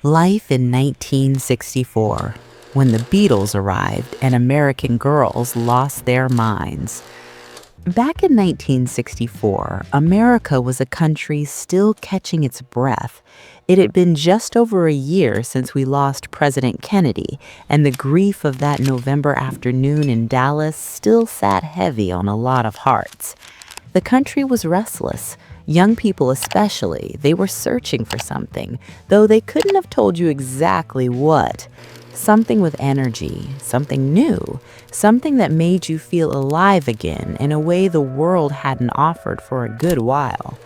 Life in 1964, when the Beatles arrived and American girls lost their minds. Back in 1964, America was a country still catching its breath. It had been just over a year since we lost President Kennedy, and the grief of that November afternoon in Dallas still sat heavy on a lot of hearts. The country was restless. Young people especially, they were searching for something, though they couldn't have told you exactly what. Something with energy, something new, something that made you feel alive again in a way the world hadn't offered for a good while.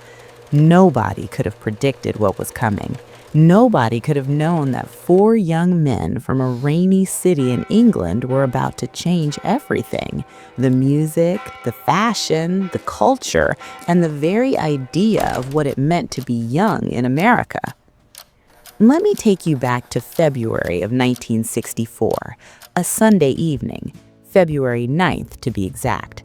Nobody could have predicted what was coming. Nobody could have known that four young men from a rainy city in England were about to change everything: the music, the fashion, the culture, and the very idea of what it meant to be young in America. Let me take you back to February of 1964, a Sunday evening, February 9th to be exact.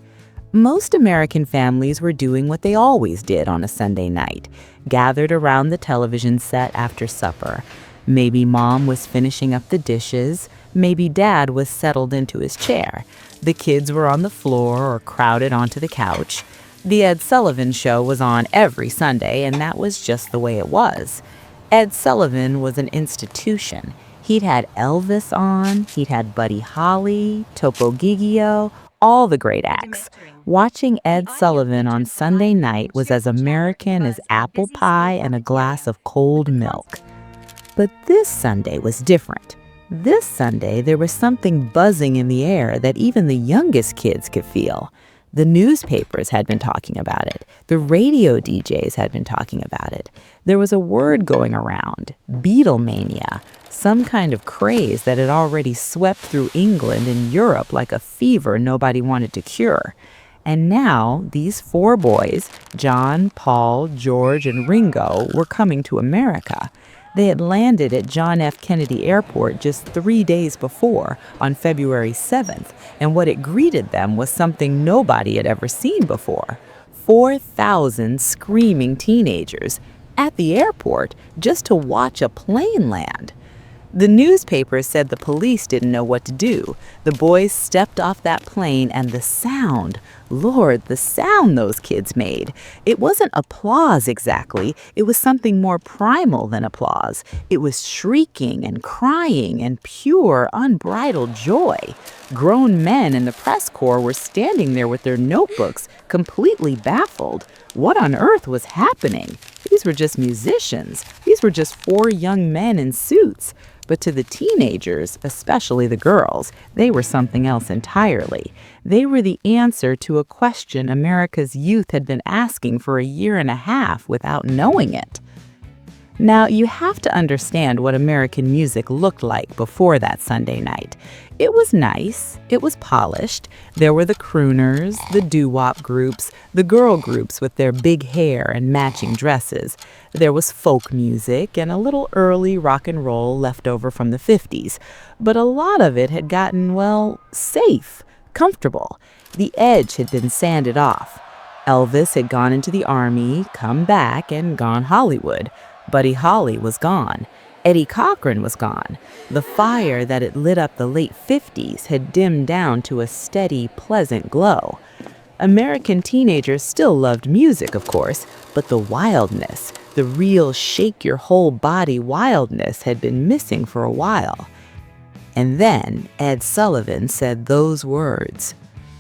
Most American families were doing what they always did on a Sunday night, gathered around the television set after supper. Maybe mom was finishing up the dishes, maybe dad was settled into his chair. The kids were on the floor or crowded onto the couch. The Ed Sullivan Show was on every Sunday, and that was just the way it was. Ed Sullivan was an institution. He'd had Elvis on, he'd had Buddy Holly, Topo Gigio, all the great acts. Watching Ed Sullivan on Sunday night was as American as apple pie and a glass of cold milk. But this Sunday was different. This Sunday, there was something buzzing in the air that even the youngest kids could feel. The newspapers had been talking about it. The radio DJs had been talking about it. There was a word going around, Beatlemania, some kind of craze that had already swept through England and Europe like a fever nobody wanted to cure. And now these four boys, John, Paul, George, and Ringo, were coming to America. They had landed at John F. Kennedy Airport just 3 days before, on February 7th, and what it greeted them was something nobody had ever seen before. 4,000 screaming teenagers at the airport just to watch a plane land. The newspapers said the police didn't know what to do. The boys stepped off that plane, and the sound, Lord, the sound those kids made. It wasn't applause exactly. It was something more primal than applause. It was shrieking and crying and pure, unbridled joy. Grown men in the press corps were standing there with their notebooks, completely baffled. What on earth was happening? These were just musicians. These were just four young men in suits. But to the teenagers, especially the girls, they were something else entirely. They were the answer to a question America's youth had been asking for a year and a half without knowing it. Now, you have to understand what American music looked like before that Sunday night. It was nice. It was polished. There were the crooners, the doo-wop groups, the girl groups with their big hair and matching dresses. There was folk music and a little early rock and roll left over from the 50s. But a lot of it had gotten, well, safe, comfortable. The edge had been sanded off. Elvis had gone into the army, come back, and gone Hollywood. Buddy Holly was gone. Eddie Cochran was gone. The fire that had lit up the late 50s had dimmed down to a steady, pleasant glow. American teenagers still loved music, of course, but the wildness, the real shake-your-whole-body wildness had been missing for a while. And then Ed Sullivan said those words,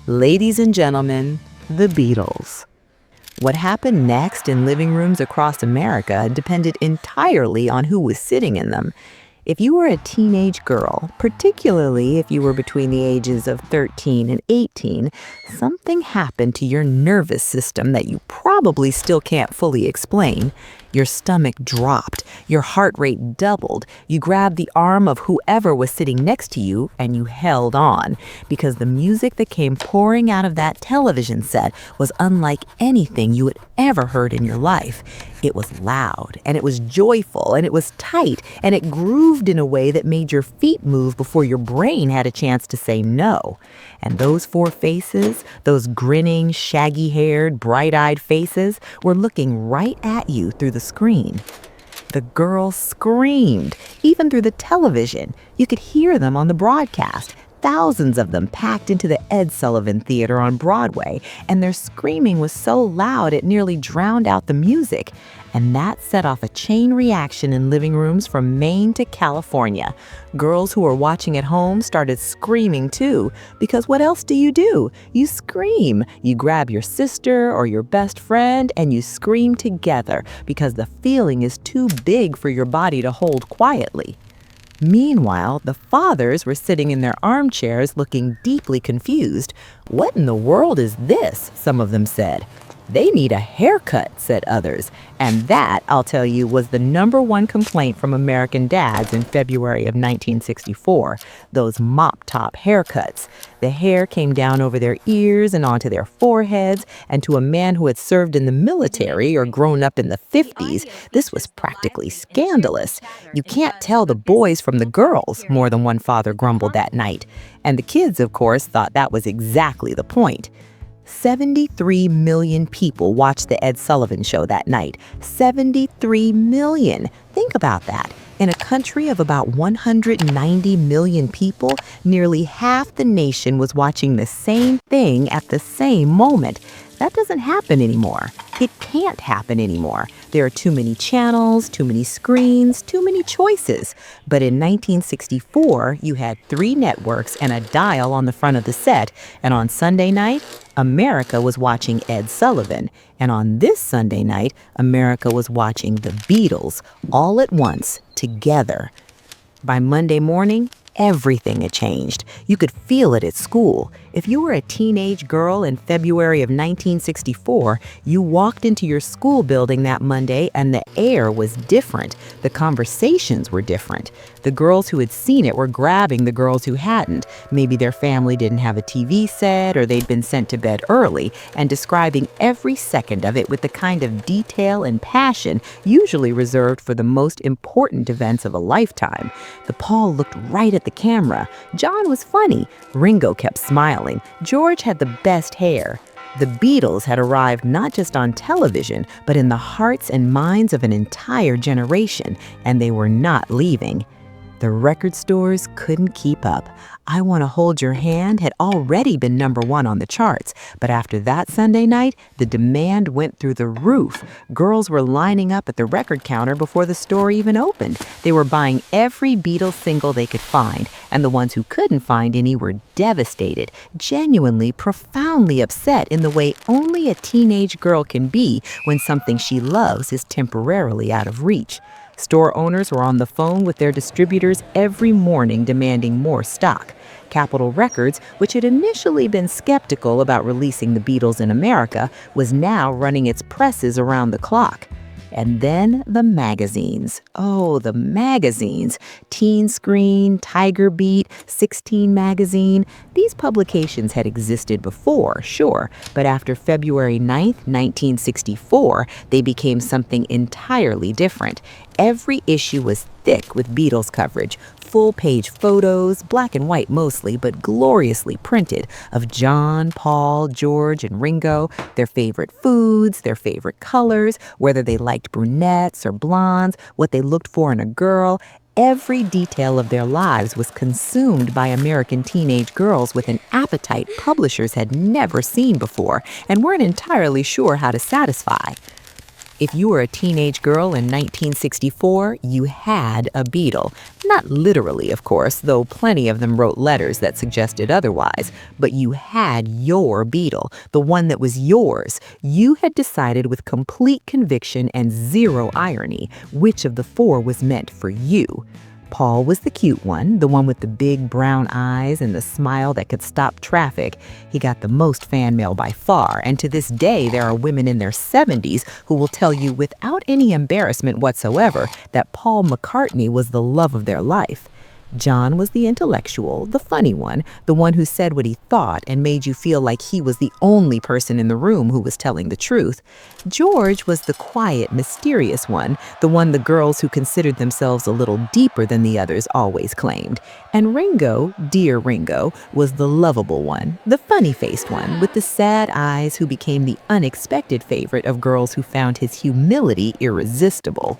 "Ladies and gentlemen, the Beatles." What happened next in living rooms across America depended entirely on who was sitting in them. If you were a teenage girl, particularly if you were between the ages of 13 and 18, something happened to your nervous system that you probably still can't fully explain. Your stomach dropped, your heart rate doubled, you grabbed the arm of whoever was sitting next to you, and you held on, because the music that came pouring out of that television set was unlike anything you had ever heard in your life. It was loud, and it was joyful, and it was tight, and it grooved in a way that made your feet move before your brain had a chance to say no. And those four faces, those grinning, shaggy-haired, bright-eyed faces, were looking right at you through the screen. The girls screamed, even through the television. You could hear them on the broadcast. Thousands of them packed into the Ed Sullivan Theater on Broadway, and their screaming was so loud it nearly drowned out the music. And that set off a chain reaction in living rooms from Maine to California. Girls who were watching at home started screaming too, because what else do? You scream. You grab your sister or your best friend and you scream together because the feeling is too big for your body to hold quietly. Meanwhile, the fathers were sitting in their armchairs looking deeply confused. "What in the world is this?" some of them said. "They need a haircut," said others. And that, I'll tell you, was the #1 complaint from American dads in February of 1964, those mop-top haircuts. The hair came down over their ears and onto their foreheads, and to a man who had served in the military or grown up in the 50s, this was practically scandalous. "You can't tell the boys from the girls," more than one father grumbled that night. And the kids, of course, thought that was exactly the point. 73 million people watched The Ed Sullivan Show that night. 73 million. Think about that. In a country of about 190 million people, nearly half the nation was watching the same thing at the same moment. That doesn't happen anymore. It can't happen anymore. There are too many channels, too many screens, too many choices. But in 1964, you had 3 networks and a dial on the front of the set. And on Sunday night, America was watching Ed Sullivan. And on this Sunday night, America was watching the Beatles all at once, together. By Monday morning, everything had changed. You could feel it at school. If you were a teenage girl in February of 1964, you walked into your school building that Monday and the air was different. The conversations were different. The girls who had seen it were grabbing the girls who hadn't. Maybe their family didn't have a TV set or they'd been sent to bed early, and describing every second of it with the kind of detail and passion usually reserved for the most important events of a lifetime. The Paul looked right at the camera. John was funny. Ringo kept smiling. George had the best hair. The Beatles had arrived not just on television, but in the hearts and minds of an entire generation, and they were not leaving. The record stores couldn't keep up. I Want to Hold Your Hand had already been #1 on the charts, but after that Sunday night, the demand went through the roof. Girls were lining up at the record counter before the store even opened. They were buying every Beatles single they could find, and the ones who couldn't find any were devastated, genuinely, profoundly upset in the way only a teenage girl can be when something she loves is temporarily out of reach. Store owners were on the phone with their distributors every morning demanding more stock. Capitol Records, which had initially been skeptical about releasing the Beatles in America, was now running its presses around the clock. And then the magazines. Oh, the magazines. Teen Screen, Tiger Beat, 16 Magazine. These publications had existed before, sure, but after February 9th, 1964, they became something entirely different. Every issue was thick with Beatles coverage, full-page photos, black and white mostly, but gloriously printed, of John, Paul, George, and Ringo, their favorite foods, their favorite colors, whether they liked brunettes or blondes, what they looked for in a girl. Every detail of their lives was consumed by American teenage girls with an appetite publishers had never seen before and weren't entirely sure how to satisfy. If you were a teenage girl in 1964, you had a Beatle. Not literally, of course, though plenty of them wrote letters that suggested otherwise. But you had your Beatle, the one that was yours. You had decided with complete conviction and zero irony which of the 4 was meant for you. Paul was the cute one, the one with the big brown eyes and the smile that could stop traffic. He got the most fan mail by far, and to this day there are women in their 70s who will tell you without any embarrassment whatsoever that Paul McCartney was the love of their life. John was the intellectual, the funny one, the one who said what he thought and made you feel like he was the only person in the room who was telling the truth. George was the quiet, mysterious one, the one the girls who considered themselves a little deeper than the others always claimed. And Ringo, dear Ringo, was the lovable one, the funny-faced one, with the sad eyes who became the unexpected favorite of girls who found his humility irresistible.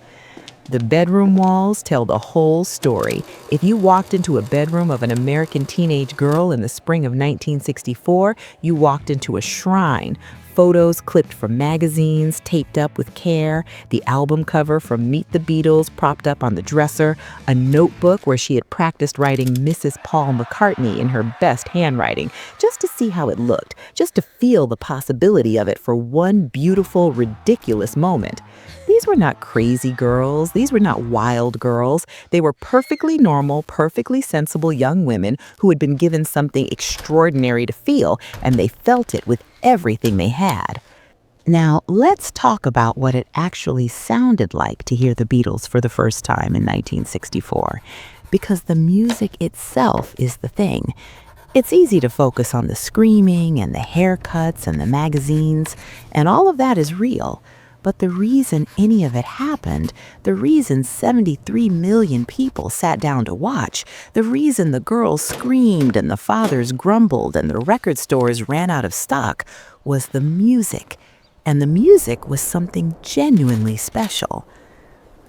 The bedroom walls tell the whole story. If you walked into a bedroom of an American teenage girl in the spring of 1964, you walked into a shrine. Photos clipped from magazines, taped up with care, the album cover from Meet the Beatles propped up on the dresser, a notebook where she had practiced writing Mrs. Paul McCartney in her best handwriting, just to see how it looked, just to feel the possibility of it for one beautiful, ridiculous moment. These were not crazy girls. These were not wild girls. They were perfectly normal, perfectly sensible young women who had been given something extraordinary to feel, and they felt it with everything they had. Now, let's talk about what it actually sounded like to hear the Beatles for the first time in 1964, because the music itself is the thing. It's easy to focus on the screaming and the haircuts and the magazines, and all of that is real. But the reason any of it happened, the reason 73 million people sat down to watch, the reason the girls screamed and the fathers grumbled and the record stores ran out of stock was the music. And the music was something genuinely special.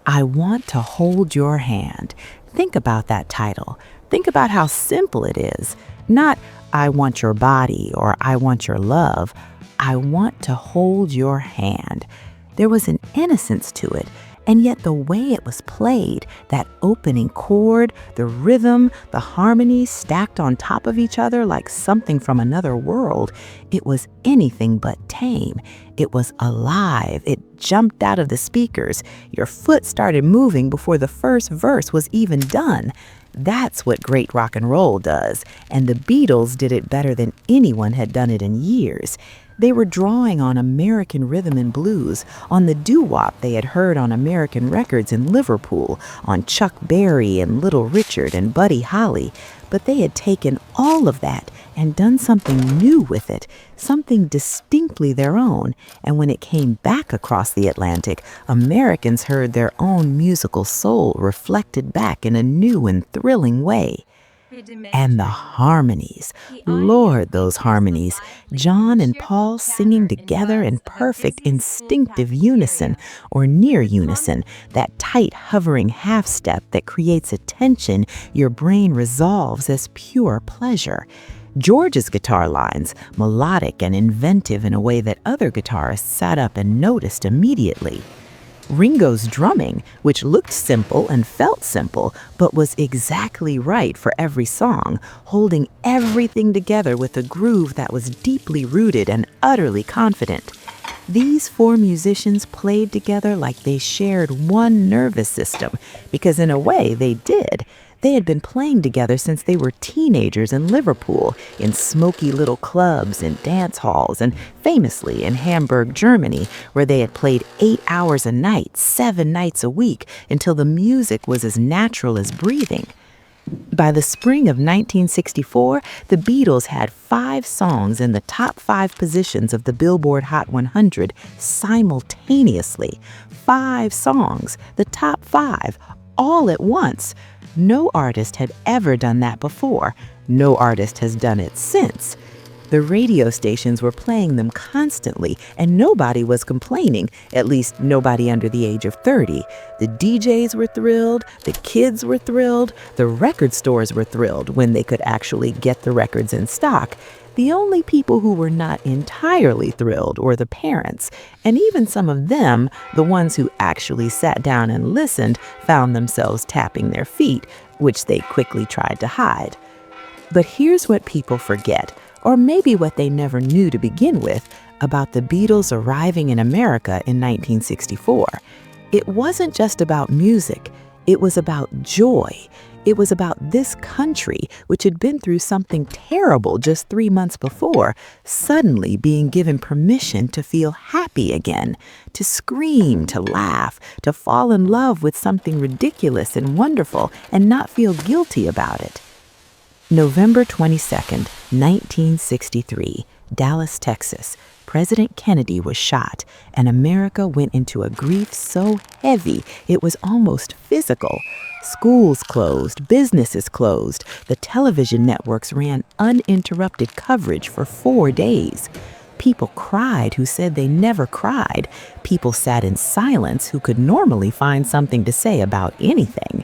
I Want to Hold Your Hand. Think about that title. Think about how simple it is. Not, I want your body or I want your love. I want to hold your hand. There was an innocence to it, and yet the way it was played, that opening chord, the rhythm, the harmonies stacked on top of each other like something from another world, it was anything but tame. It was alive. It jumped out of the speakers. Your foot started moving before the first verse was even done. That's what great rock and roll does, and the Beatles did it better than anyone had done it in years. They were drawing on American rhythm and blues, on the doo-wop they had heard on American records in Liverpool, on Chuck Berry and Little Richard and Buddy Holly. But they had taken all of that and done something new with it, something distinctly their own. And when it came back across the Atlantic, Americans heard their own musical soul reflected back in a new and thrilling way. And the harmonies. Lord, those harmonies. John and Paul singing together in perfect instinctive unison or near unison, that tight hovering half step that creates a tension your brain resolves as pure pleasure. George's guitar lines, melodic and inventive in a way that other guitarists sat up and noticed immediately. Ringo's drumming, which looked simple and felt simple, but was exactly right for every song, holding everything together with a groove that was deeply rooted and utterly confident. These four musicians played together like they shared one nervous system, because in a way they did. They had been playing together since they were teenagers in Liverpool, in smoky little clubs and dance halls, and famously in Hamburg, Germany, where they had played 8 hours a night, 7 nights a week, until the music was as natural as breathing. By the spring of 1964, the Beatles had 5 songs in the top 5 positions of the Billboard Hot 100 simultaneously. 5 songs, the top 5, all at once. No artist had ever done that before. No artist has done it since. The radio stations were playing them constantly, and nobody was complaining, at least nobody under the age of 30. The DJs were thrilled, the kids were thrilled, the record stores were thrilled when they could actually get the records in stock. The only people who were not entirely thrilled were the parents, and even some of them, the ones who actually sat down and listened, found themselves tapping their feet, which they quickly tried to hide. But here's what people forget, or maybe what they never knew to begin with, about the Beatles arriving in America in 1964. It wasn't just about music, it was about joy. It was about this country, which had been through something terrible just 3 months before, suddenly being given permission to feel happy again, to scream, to laugh, to fall in love with something ridiculous and wonderful and not feel guilty about it. November 22nd, 1963, Dallas, Texas. President Kennedy was shot, and America went into a grief so heavy it was almost physical. Schools closed, businesses closed. The television networks ran uninterrupted coverage for 4 days. People cried who said they never cried. People sat in silence who could normally find something to say about anything.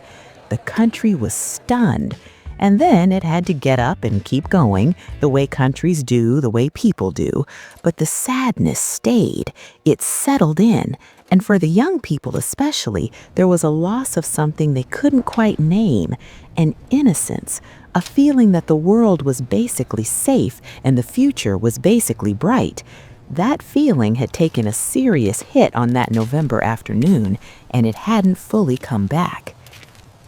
The country was stunned. And then it had to get up and keep going, the way countries do, the way people do. But the sadness stayed. It settled in. And for the young people especially, there was a loss of something they couldn't quite name, an innocence, a feeling that the world was basically safe and the future was basically bright. That feeling had taken a serious hit on that November afternoon, and it hadn't fully come back.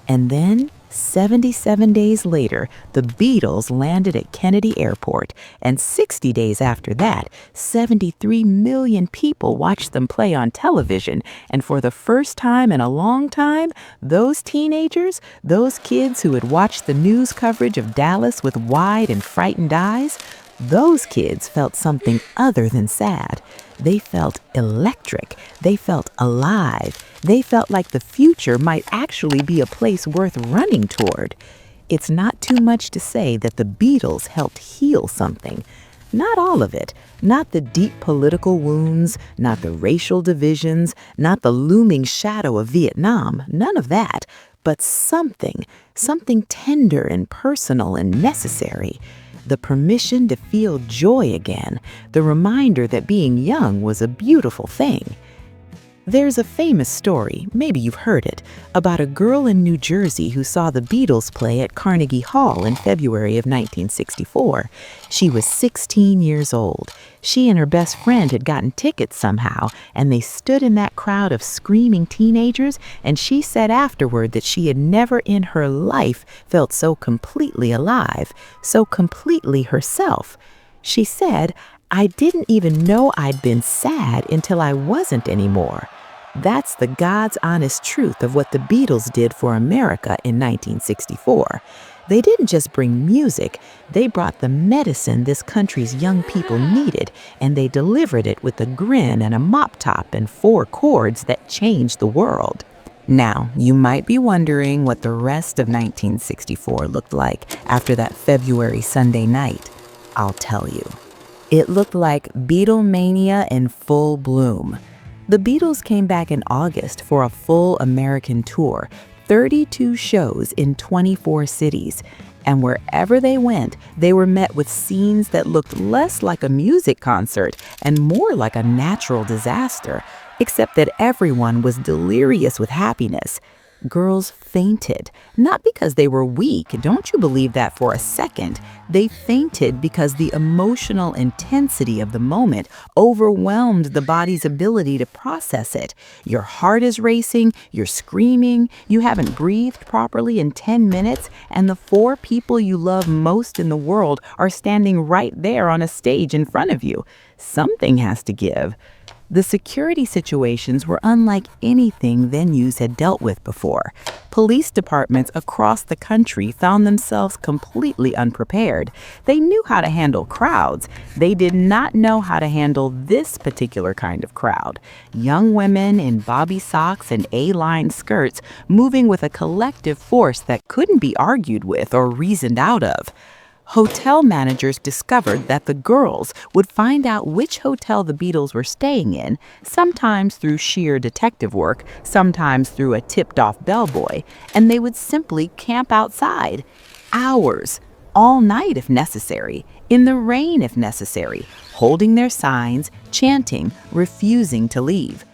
And then, 77 days later, the Beatles landed at Kennedy Airport, and 60 days after that, 73 million people watched them play on television, and for the first time in a long time, those teenagers, those kids who had watched the news coverage of Dallas with wide and frightened eyes, those kids felt something other than sad. They felt electric. They felt alive. They felt like the future might actually be a place worth running toward. It's not too much to say that the Beatles helped heal something. Not all of it. Not the deep political wounds, not the racial divisions, not the looming shadow of Vietnam. None of that. But something tender and personal and necessary. The permission to feel joy again, the reminder that being young was a beautiful thing. There's a famous story, maybe you've heard it, about a girl in New Jersey who saw the Beatles play at Carnegie Hall in February of 1964. She was 16 years old. She and her best friend had gotten tickets somehow, and they stood in that crowd of screaming teenagers, and she said afterward that she had never in her life felt so completely alive, so completely herself. She said, "I didn't even know I'd been sad until I wasn't anymore." That's the God's honest truth of what the Beatles did for America in 1964. They didn't just bring music, they brought the medicine this country's young people needed, and they delivered it with a grin and a mop top and 4 chords that changed the world. Now, you might be wondering what the rest of 1964 looked like after that February Sunday night. I'll tell you. It looked like Beatlemania in full bloom. The Beatles came back in August for a full American tour, 32 shows in 24 cities. And wherever they went, they were met with scenes that looked less like a music concert and more like a natural disaster, except that everyone was delirious with happiness. Girls fainted, not because they were weak, don't you believe that for a second. They fainted because the emotional intensity of the moment overwhelmed the body's ability to process it. Your heart is racing, you're screaming, you haven't breathed properly in 10 minutes, and the 4 people you love most in the world are standing right there on a stage in front of you. Something has to give. The security situations were unlike anything venues had dealt with before. Police departments across the country found themselves completely unprepared. They knew how to handle crowds. They did not know how to handle this particular kind of crowd. Young women in bobby socks and A-line skirts moving with a collective force that couldn't be argued with or reasoned out of. Hotel managers discovered that the girls would find out which hotel the Beatles were staying in, sometimes through sheer detective work, sometimes through a tipped-off bellboy, and they would simply camp outside. Hours, all night if necessary, in the rain if necessary, holding their signs, chanting, refusing to leave.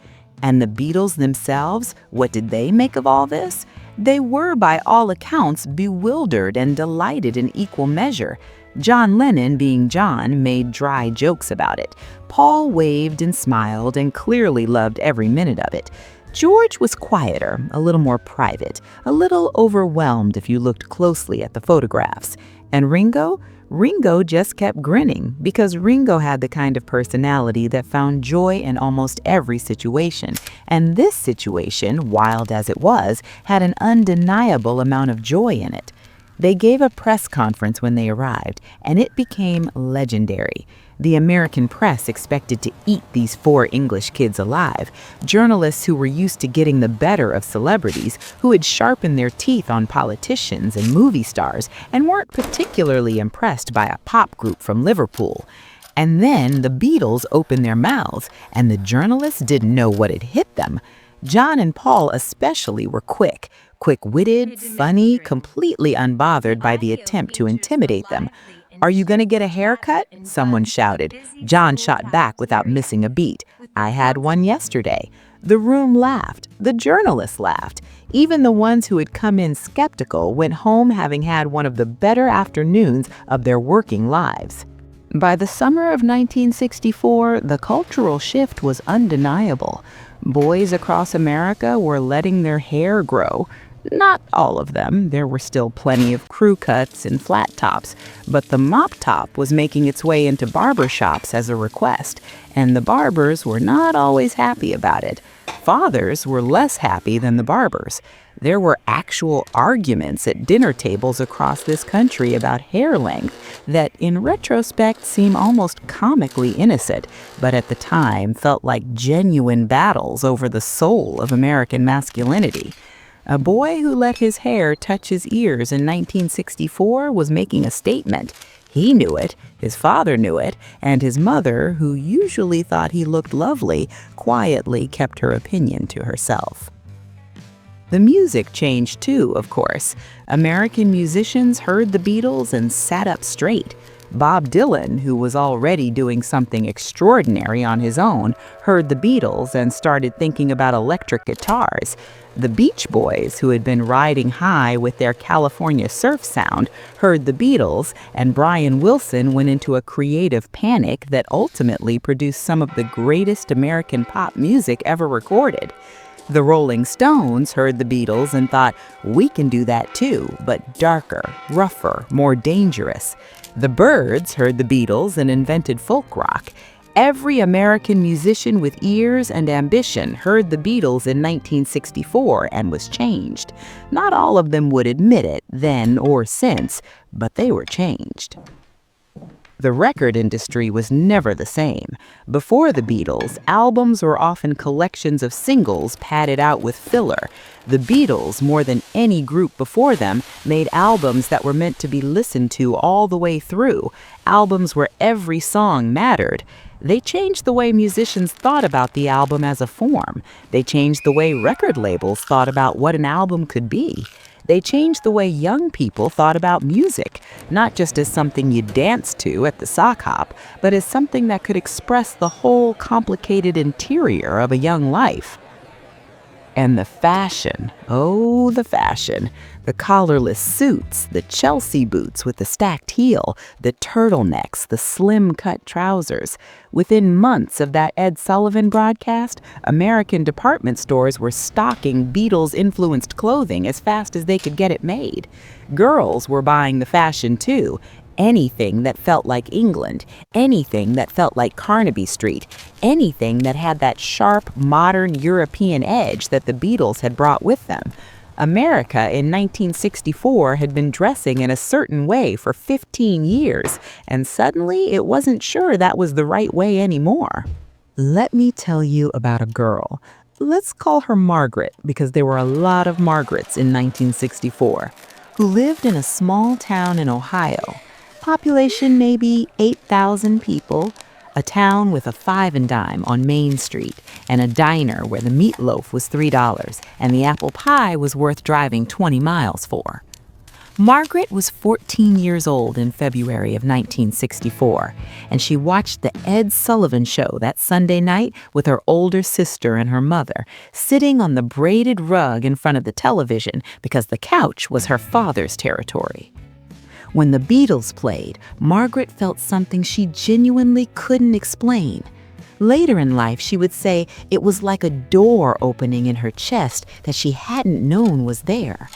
And the Beatles themselves, what did they make of all this? They were, by all accounts, bewildered and delighted in equal measure. John Lennon, being John, made dry jokes about it. Paul waved and smiled and clearly loved every minute of it. George was quieter, a little more private, a little overwhelmed if you looked closely at the photographs. And Ringo? Ringo just kept grinning because Ringo had the kind of personality that found joy in almost every situation. And this situation, wild as it was, had an undeniable amount of joy in it. They gave a press conference when they arrived, and it became legendary. The American press expected to eat these 4 English kids alive. Journalists who were used to getting the better of celebrities, who had sharpened their teeth on politicians and movie stars, and weren't particularly impressed by a pop group from Liverpool. And then the Beatles opened their mouths, and the journalists didn't know what had hit them. John and Paul especially were quick-witted, funny, completely unbothered by the attempt to intimidate them. "Are you going to get a haircut?" someone shouted. John shot back without missing a beat. "I had one yesterday." The room laughed. The journalists laughed. Even the ones who had come in skeptical went home having had one of the better afternoons of their working lives. By the summer of 1964, the cultural shift was undeniable. Boys across America were letting their hair grow. Not all of them. There were still plenty of crew cuts and flat tops, but the mop top was making its way into barber shops as a request, and the barbers were not always happy about it. Fathers were less happy than the barbers. There were actual arguments at dinner tables across this country about hair length that, in retrospect, seem almost comically innocent, but at the time felt like genuine battles over the soul of American masculinity. A boy who let his hair touch his ears in 1964 was making a statement. He knew it, his father knew it, and his mother, who usually thought he looked lovely, quietly kept her opinion to herself. The music changed too, of course. American musicians heard the Beatles and sat up straight. Bob Dylan, who was already doing something extraordinary on his own, heard the Beatles and started thinking about electric guitars. The Beach Boys, who had been riding high with their California surf sound, heard the Beatles, and Brian Wilson went into a creative panic that ultimately produced some of the greatest American pop music ever recorded. The Rolling Stones heard the Beatles and thought, "We can do that too, but darker, rougher, more dangerous." The Byrds heard the Beatles and invented folk rock. Every American musician with ears and ambition heard the Beatles in 1964 and was changed. Not all of them would admit it, then or since, but they were changed. The record industry was never the same. Before the Beatles, albums were often collections of singles padded out with filler. The Beatles, more than any group before them, made albums that were meant to be listened to all the way through, albums where every song mattered. They changed the way musicians thought about the album as a form. They changed the way record labels thought about what an album could be. They changed the way young people thought about music, not just as something you danced to at the sock hop, but as something that could express the whole complicated interior of a young life. And the fashion, oh, the fashion. The collarless suits, the Chelsea boots with the stacked heel, the turtlenecks, the slim-cut trousers. Within months of that Ed Sullivan broadcast, American department stores were stocking Beatles-influenced clothing as fast as they could get it made. Girls were buying the fashion too. Anything that felt like England, anything that felt like Carnaby Street, anything that had that sharp, modern European edge that the Beatles had brought with them. America in 1964 had been dressing in a certain way for 15 years, and suddenly it wasn't sure that was the right way anymore. Let me tell you about a girl. Let's call her Margaret, because there were a lot of Margarets in 1964, who lived in a small town in Ohio. Population maybe 8,000 people, a town with a five and dime on Main Street, and a diner where the meatloaf was $3 and the apple pie was worth driving 20 miles for. Margaret was 14 years old in February of 1964, and she watched the Ed Sullivan Show that Sunday night with her older sister and her mother, sitting on the braided rug in front of the television because the couch was her father's territory. When the Beatles played, Margaret felt something she genuinely couldn't explain. Later in life, she would say it was like a door opening in her chest that she hadn't known was there.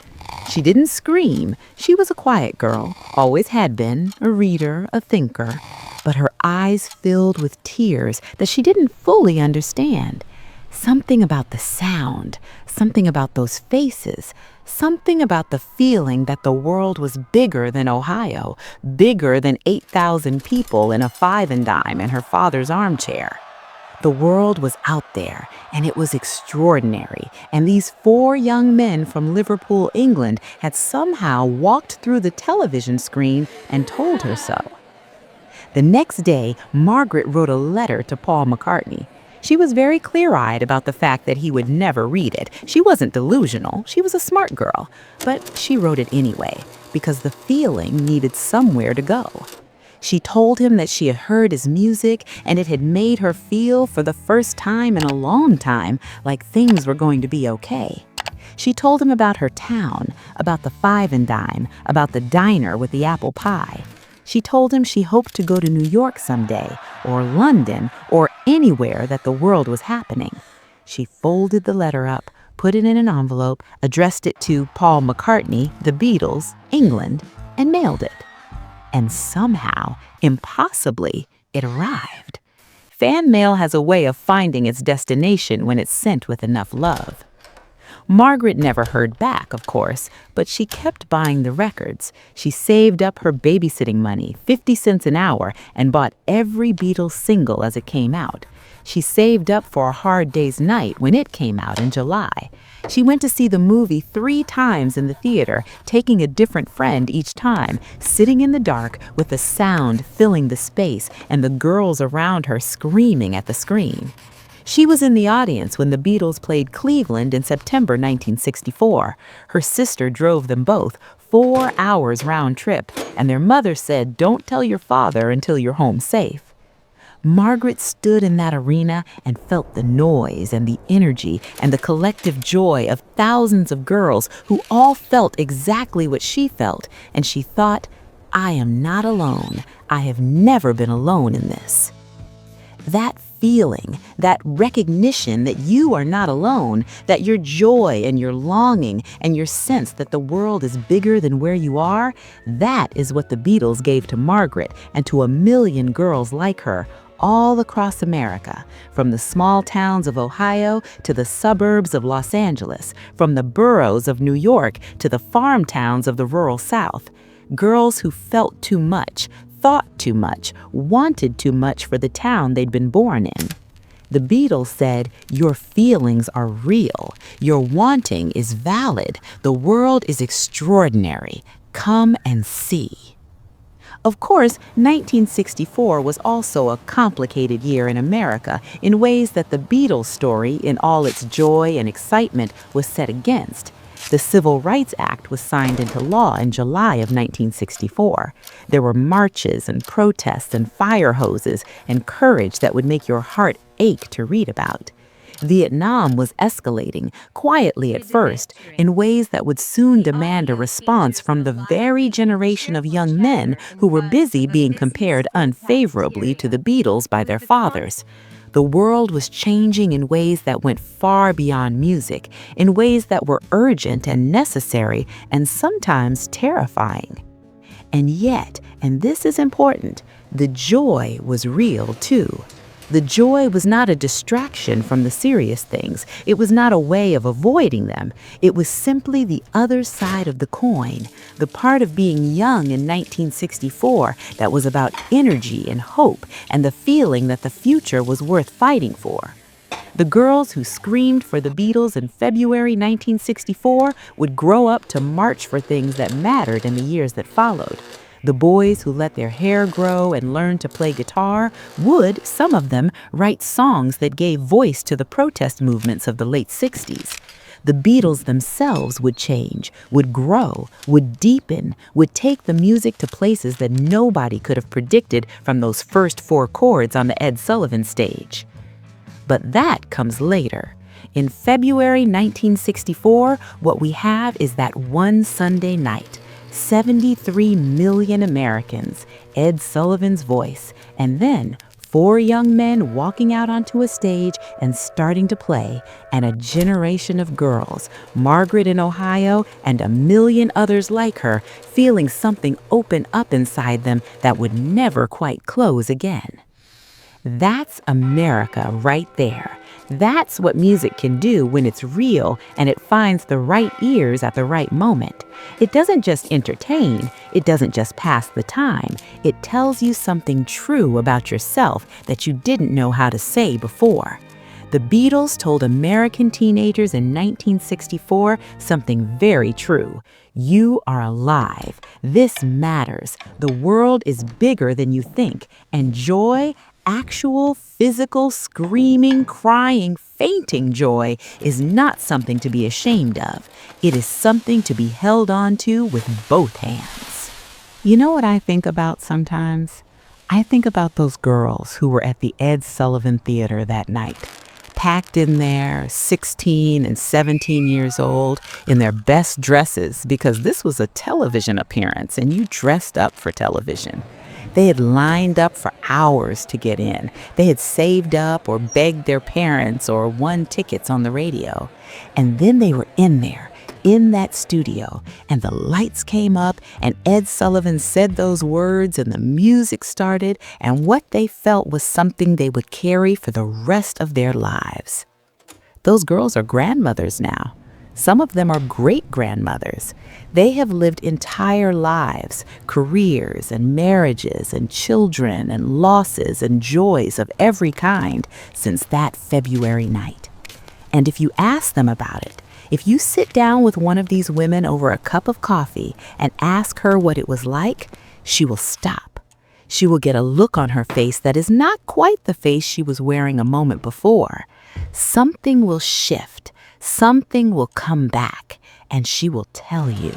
She didn't scream. She was a quiet girl, always had been, a reader, a thinker. But her eyes filled with tears that she didn't fully understand. Something about the sound, something about those faces, something about the feeling that the world was bigger than Ohio, bigger than 8,000 people in a five and dime in her father's armchair. The world was out there, and it was extraordinary, and these four young men from Liverpool, England, had somehow walked through the television screen and told her so. The next day, Margaret wrote a letter to Paul McCartney. She was very clear-eyed about the fact that he would never read it. She wasn't delusional, she was a smart girl. But she wrote it anyway, because the feeling needed somewhere to go. She told him that she had heard his music and it had made her feel for the first time in a long time like things were going to be okay. She told him about her town, about the Five and Dime, about the diner with the apple pie. She told him she hoped to go to New York someday, or London, or anywhere that the world was happening. She folded the letter up, put it in an envelope, addressed it to Paul McCartney, The Beatles, England, and mailed it. And somehow, impossibly, it arrived. Fan mail has a way of finding its destination when it's sent with enough love. Margaret never heard back, of course, but she kept buying the records. She saved up her babysitting money, 50 cents an hour, and bought every Beatles single as it came out. She saved up for A Hard Day's Night when it came out in July. She went to see the movie 3 times in the theater, taking a different friend each time, sitting in the dark with the sound filling the space and the girls around her screaming at the screen. She was in the audience when the Beatles played Cleveland in September 1964. Her sister drove them both, 4 hours round trip, and their mother said, "Don't tell your father until you're home safe." Margaret stood in that arena and felt the noise and the energy and the collective joy of thousands of girls who all felt exactly what she felt, and she thought, "I am not alone. I have never been alone in this." That feeling, that recognition that you are not alone, that your joy and your longing and your sense that the world is bigger than where you are, that is what the Beatles gave to Margaret and to a million girls like her, all across America, from the small towns of Ohio to the suburbs of Los Angeles, from the boroughs of New York to the farm towns of the rural South. Girls who felt too much, thought too much, wanted too much for the town they'd been born in. The Beatles said, "Your feelings are real. Your wanting is valid. The world is extraordinary. Come and see." Of course, 1964 was also a complicated year in America in ways that the Beatles story, in all its joy and excitement, was set against. The Civil Rights Act was signed into law in July of 1964. There were marches and protests and fire hoses and courage that would make your heart ache to read about. Vietnam was escalating, quietly at first, in ways that would soon demand a response from the very generation of young men who were busy being compared unfavorably to the Beatles by their fathers. The world was changing in ways that went far beyond music, in ways that were urgent and necessary and sometimes terrifying. And yet, and this is important, the joy was real too. The joy was not a distraction from the serious things. It was not a way of avoiding them. It was simply the other side of the coin, the part of being young in 1964 that was about energy and hope and the feeling that the future was worth fighting for. The girls who screamed for the Beatles in February 1964 would grow up to march for things that mattered in the years that followed. The boys who let their hair grow and learned to play guitar would, some of them, write songs that gave voice to the protest movements of the late 60s. The Beatles themselves would change, would grow, would deepen, would take the music to places that nobody could have predicted from those first 4 chords on the Ed Sullivan stage. But that comes later. In February 1964, what we have is that one Sunday night. 73 million Americans, Ed Sullivan's voice, and then 4 young men walking out onto a stage and starting to play, and a generation of girls, Margaret in Ohio and a million others like her, feeling something open up inside them that would never quite close again. That's America right there. That's what music can do when it's real and it finds the right ears at the right moment. It doesn't just entertain, it doesn't just pass the time. It tells you something true about yourself that you didn't know how to say before. The Beatles told American teenagers in 1964 something very true. You are alive. This matters. The world is bigger than you think. And joy, actual, physical, screaming, crying, fainting joy is not something to be ashamed of. It is something to be held on to with both hands. You know what I think about sometimes? I think about those girls who were at the Ed Sullivan Theater that night, packed in there, 16 and 17 years old, in their best dresses, because this was a television appearance and you dressed up for television. They had lined up for hours to get in. They had saved up or begged their parents or won tickets on the radio. And then they were in there, in that studio, and the lights came up and Ed Sullivan said those words and the music started, and what they felt was something they would carry for the rest of their lives. Those girls are grandmothers now. Some of them are great-grandmothers. They have lived entire lives, careers and marriages and children and losses and joys of every kind since that February night. And if you ask them about it, if you sit down with one of these women over a cup of coffee and ask her what it was like, she will stop. She will get a look on her face that is not quite the face she was wearing a moment before. Something will shift. Something will come back, and she will tell you.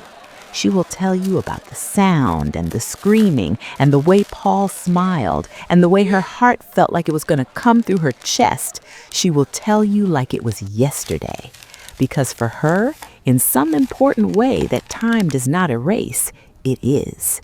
She will tell you about the sound and the screaming and the way Paul smiled and the way her heart felt like it was going to come through her chest. She will tell you like it was yesterday. Because for her, in some important way that time does not erase, it is.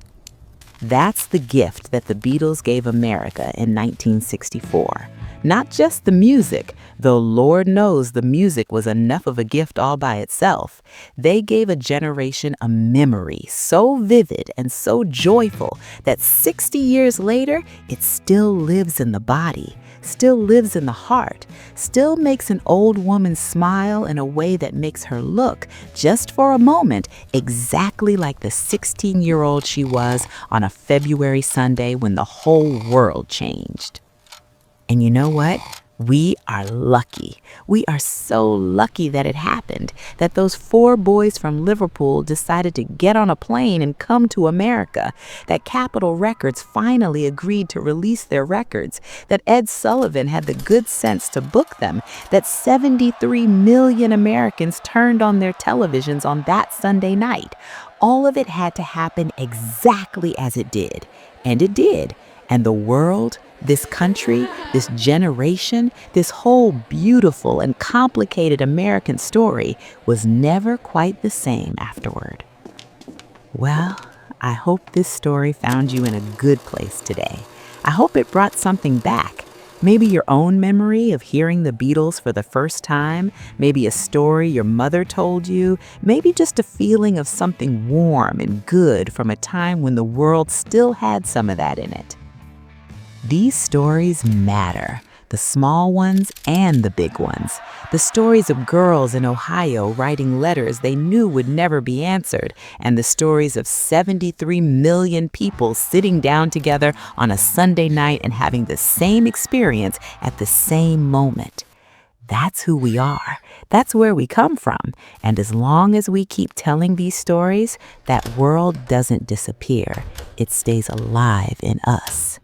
That's the gift that the Beatles gave America in 1964. Not just the music, though Lord knows the music was enough of a gift all by itself. They gave a generation a memory so vivid and so joyful that 60 years later, it still lives in the body, still lives in the heart, still makes an old woman smile in a way that makes her look, just for a moment, exactly like the 16-year-old she was on a February Sunday when the whole world changed. And you know what? We are lucky. We are so lucky that it happened, that those 4 boys from Liverpool decided to get on a plane and come to America, that Capitol Records finally agreed to release their records, that Ed Sullivan had the good sense to book them, that 73 million Americans turned on their televisions on that Sunday night. All of it had to happen exactly as it did. And it did. And the world, this country, this generation, this whole beautiful and complicated American story was never quite the same afterward. Well, I hope this story found you in a good place today. I hope it brought something back. Maybe your own memory of hearing the Beatles for the first time, maybe a story your mother told you, maybe just a feeling of something warm and good from a time when the world still had some of that in it. These stories matter, the small ones and the big ones. The stories of girls in Ohio writing letters they knew would never be answered, and the stories of 73 million people sitting down together on a Sunday night and having the same experience at the same moment. That's who we are. That's where we come from. And as long as we keep telling these stories, that world doesn't disappear. It stays alive in us.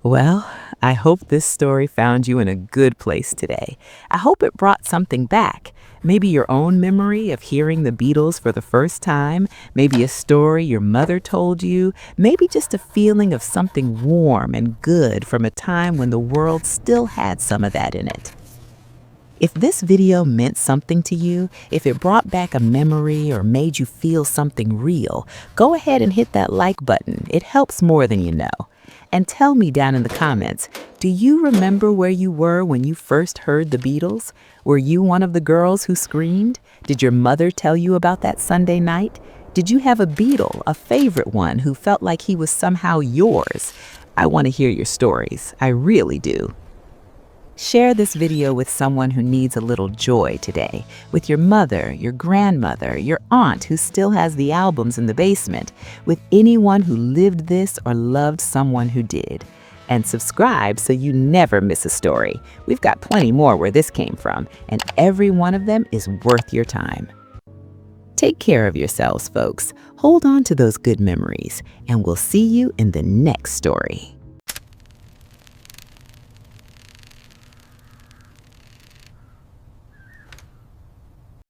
Well, I hope this story found you in a good place today. I hope it brought something back. Maybe your own memory of hearing the Beatles for the first time, maybe a story your mother told you, maybe just a feeling of something warm and good from a time when the world still had some of that in it. If this video meant something to you, if it brought back a memory or made you feel something real, go ahead and hit that like button. It helps more than you know. And tell me down in the comments, do you remember where you were when you first heard the Beatles? Were you one of the girls who screamed? Did your mother tell you about that Sunday night? Did you have a Beatle, a favorite one, who felt like he was somehow yours? I want to hear your stories. I really do. Share this video with someone who needs a little joy today, with your mother, your grandmother, your aunt who still has the albums in the basement, with anyone who lived this or loved someone who did. And subscribe so you never miss a story. We've got plenty more where this came from, and every one of them is worth your time. Take care of yourselves, folks. Hold on to those good memories, and we'll see you in the next story.